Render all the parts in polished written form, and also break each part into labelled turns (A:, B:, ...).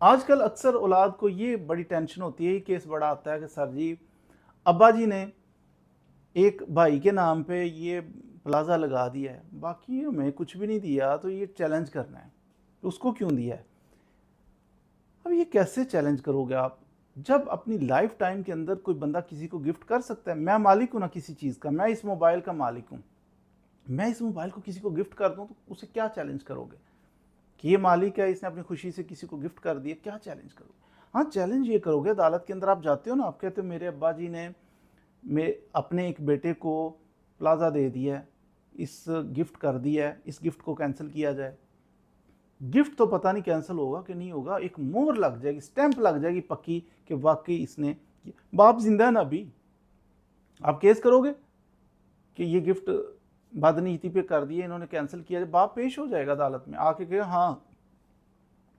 A: आजकल अक्सर औलाद को ये बड़ी टेंशन होती है, ये केस बड़ा आता है कि सर जी, अब्बा जी ने एक भाई के नाम पे ये प्लाज़ा लगा दिया है, बाकी हमें कुछ भी नहीं दिया, तो ये चैलेंज करना है, तो उसको क्यों दिया है? अब ये कैसे चैलेंज करोगे आप? जब अपनी लाइफ टाइम के अंदर कोई बंदा किसी को गिफ्ट कर सकता है, मैं मालिक हूँ ना किसी चीज़ का, मैं इस मोबाइल का मालिक हूँ, मैं इस मोबाइल को किसी को गिफ्ट कर दूँ, तो उसे क्या चैलेंज करोगे? कि ये मालिक है, इसने अपनी खुशी से किसी को गिफ्ट कर दिया, क्या चैलेंज करोगे? हाँ, चैलेंज ये करोगे, अदालत के अंदर आप जाते हो ना, आप कहते हो मेरे अब्बा जी ने अपने एक बेटे को प्लाज़ा दे दिया है, इस गिफ्ट कर दिया है, इस गिफ्ट को कैंसिल किया जाए। गिफ्ट तो पता नहीं कैंसिल होगा कि नहीं होगा, एक मोहर लग जाएगी, स्टैंप लग जाएगी पक्की कि वाकई इसने बाप जिंदा है ना अभी, आप केस करोगे कि ये गिफ्ट बदनीति पे कर दिए, इन्होंने कैंसिल किया, बाप पेश हो जाएगा अदालत में आके कहे हाँ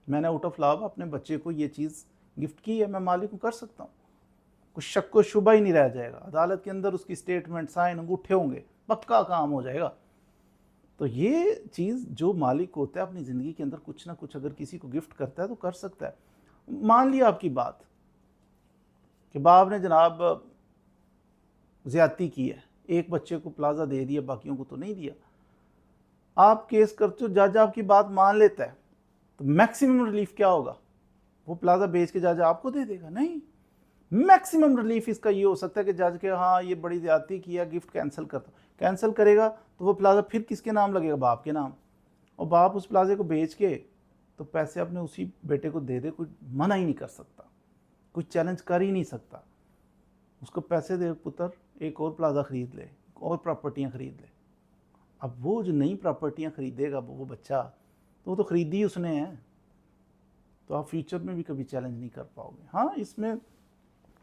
A: मैंने आउट ऑफ लव अपने बच्चे को ये चीज़ गिफ्ट की है, मैं मालिक को कर सकता हूँ, कुछ शक को शुबा ही नहीं रह जाएगा, अदालत के अंदर उसकी स्टेटमेंट साइन अंगूठे होंगे, पक्का काम हो जाएगा। तो ये चीज़ जो मालिक होता है अपनी ज़िंदगी के अंदर कुछ ना कुछ अगर किसी को गिफ्ट करता है तो कर सकता है। मान लिया आपकी बात कि बाप ने जनाब ज़्यादती की है, एक बच्चे को प्लाज़ा दे दिया, बाकियों को तो नहीं दिया, आप केस करते हो, जज आपकी बात मान लेता है, तो मैक्सिमम रिलीफ क्या होगा? वो प्लाज़ा बेच के जज आपको दे देगा? नहीं, मैक्सिमम रिलीफ इसका ये हो सकता है कि जज के हाँ ये बड़ी ज़्यादती किया, गिफ्ट कैंसिल कर दो। कैंसिल करेगा तो वो प्लाज़ा फिर किसके नाम लगेगा? बाप के नाम। और बाप उस प्लाज़े को बेच के तो पैसे अपने उसी बेटे को दे दे, कोई मना ही नहीं कर सकता, कोई चैलेंज कर ही नहीं सकता। उसको पैसे दे, पुत्र एक और प्लाज़ा ख़रीद ले, और प्रॉपर्टियाँ ख़रीद ले। अब वो जो नई प्रॉपर्टियाँ ख़रीदेगा वो बच्चा, तो वो तो ख़रीदी ही उसने है, तो आप फ्यूचर में भी कभी चैलेंज नहीं कर पाओगे। हाँ, इसमें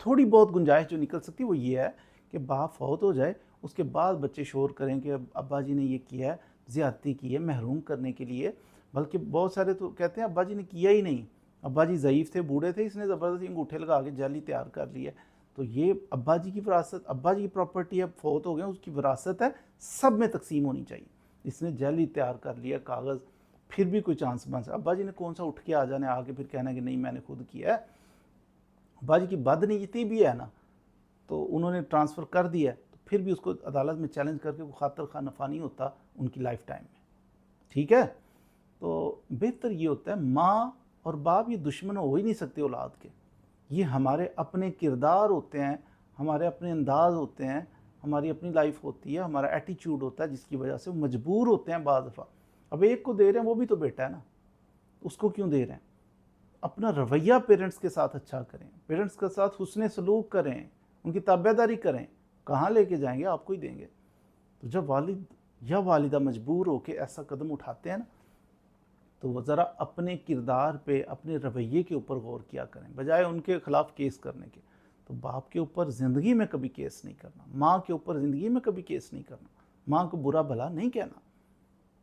A: थोड़ी बहुत गुंजाइश जो निकल सकती है वो ये है कि बाप फौत हो जाए, उसके बाद बच्चे शोर करें कि अब्बा जी ने ये किया है, ज़्यादती की है महरूम करने के लिए। बल्कि बहुत सारे तो कहते हैं अब्बा जी ने किया ही नहीं, अब्बा जी ज़ईफ़ थे, बूढ़े थे, इसने ज़बरदस्ती अंगूठे लगा के जाली तैयार कर लिया। तो ये अब्बा जी की विरासत, अब्बा जी की प्रॉपर्टी अब फौत हो गए, उसकी विरासत है, सब में तकसीम होनी चाहिए। इसने जाली तैयार कर लिया कागज़, फिर भी कोई चांस बन सकता, अब्बा जी ने कौन सा उठ के आ जाने आगे फिर कहना कि नहीं मैंने खुद किया है। अब्बा जी की बदनीयती भी है ना, तो उन्होंने ट्रांसफ़र कर दिया, तो फिर भी उसको अदालत में चैलेंज करके वो खातर खा नफ़ा नहीं होता उनकी लाइफ टाइम में। ठीक है, तो बेहतर ये होता है, माँ और बाप ये दुश्मन हो ही नहीं सकते औलाद के, ये हमारे अपने किरदार होते हैं, हमारे अपने अंदाज होते हैं, हमारी अपनी लाइफ होती है, हमारा एटीट्यूड होता है, जिसकी वजह से वो मजबूर होते हैं बाज़ दफ़ा। अब एक को दे रहे हैं, वो भी तो बेटा है ना, उसको क्यों दे रहे हैं? अपना रवैया पेरेंट्स के साथ अच्छा करें, पेरेंट्स के साथ हुस्न सलूक करें, उनकी ताबेदारी करें, कहाँ लेके जाएंगे? आपको ही देंगे। तो जब वालिद या वालिदा मजबूर होकर ऐसा कदम उठाते हैं ना, तो वो ज़रा अपने किरदार पे, अपने रवैये के ऊपर गौर किया करें, बजाय उनके ख़िलाफ़ केस करने के। तो बाप के ऊपर ज़िंदगी में कभी केस नहीं करना, माँ के ऊपर ज़िंदगी में कभी केस नहीं करना, माँ को बुरा भला नहीं कहना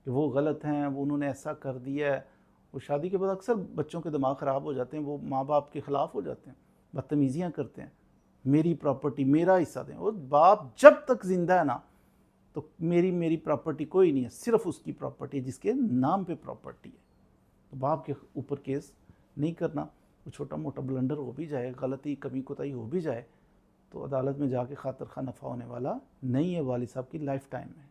A: कि वो गलत हैं, वो उन्होंने ऐसा कर दिया है। वो शादी के बाद अक्सर बच्चों के दिमाग ख़राब हो जाते हैं, वो माँ बाप के ख़िलाफ़ हो जाते हैं, बदतमीज़ियाँ करते हैं, मेरी प्रॉपर्टी मेरा हिस्सा दें। और बाप जब तक ज़िंदा है ना, तो मेरी प्रॉपर्टी कोई नहीं है, सिर्फ उसकी प्रॉपर्टी है जिसके नाम पे प्रॉपर्टी है। तो बाप के ऊपर केस नहीं करना। वो छोटा मोटा ब्लंडर हो भी जाए, गलती कमी कोताही हो भी जाए, तो अदालत में जाके खातर खा नफ़ा होने वाला नहीं है वालिद साहब की लाइफ टाइम में।